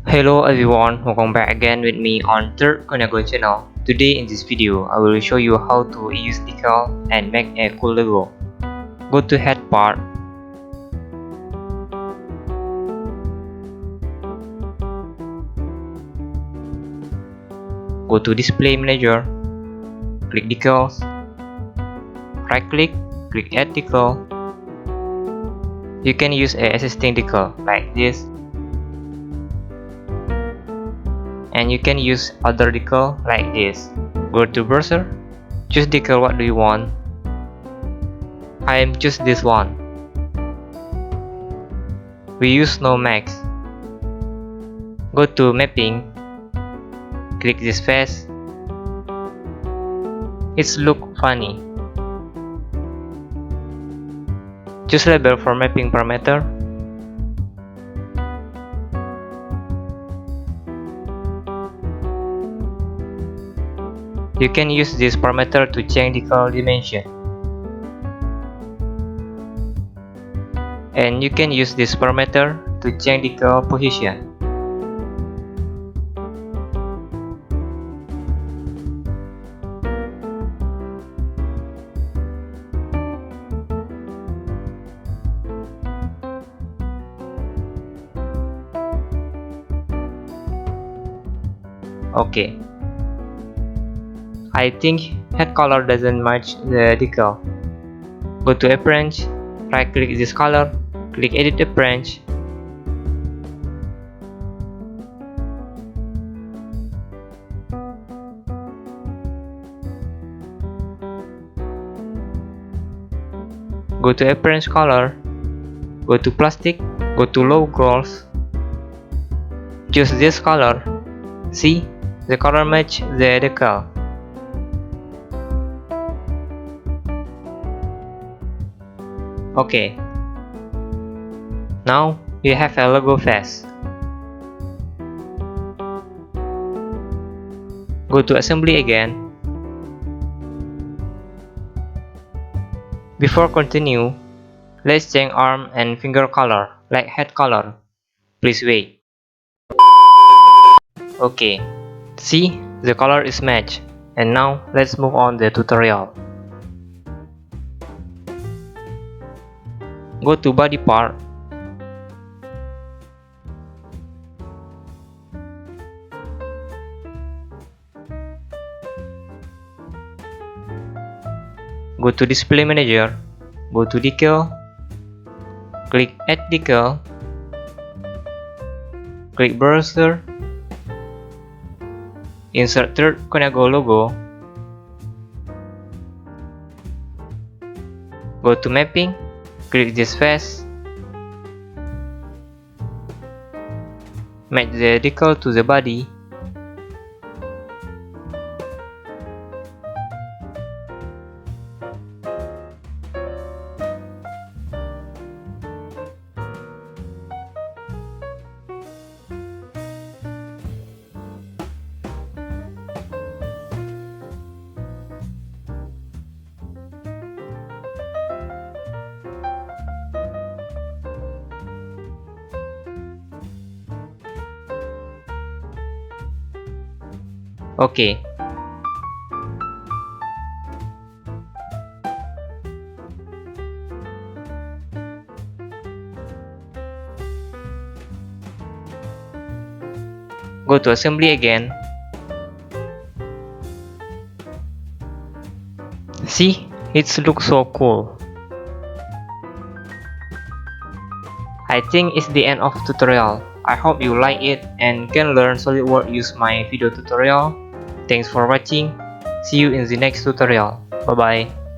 Hello everyone, welcome back again with me on third Koniago channel. Today in this video, I will show you how to use decal and make a cool logo. Go to head part. Go to display manager. Click decals. Right click, click add decal. You can use a existing decal like this. And you can use other decal like this. Go to browser, choose decal what do you want. I am choose this one. We use no max. Go to mapping, click this face. It's look funny. Choose label for mapping parameter. You can use this parameter to change decal dimension. And you can use this parameter to change decal position. Okay. I think head color doesn't match the decal. Go to appearance, right click this color, click edit appearance. Go to appearance color, go to plastic, go to low gloss. Choose this color. See, the color match the decal. Okay. Now you have a logo face. Go to assembly again. Before continue, let's change arm and finger color like head color. Please wait. Okay. See, the color is matched. And now let's move on the tutorial. Go to body part. Go to display manager. Go to decal. Click add decal. Click browser. Insert third Koniago logo. Go to mapping. Click this face. Match the decal to the body. Okay. Go to assembly again. See, it looks so cool. I think it's the end of tutorial. I hope you like it and can learn Solidworks use my video tutorial. Thanks for watching. See you in the next tutorial. Bye bye.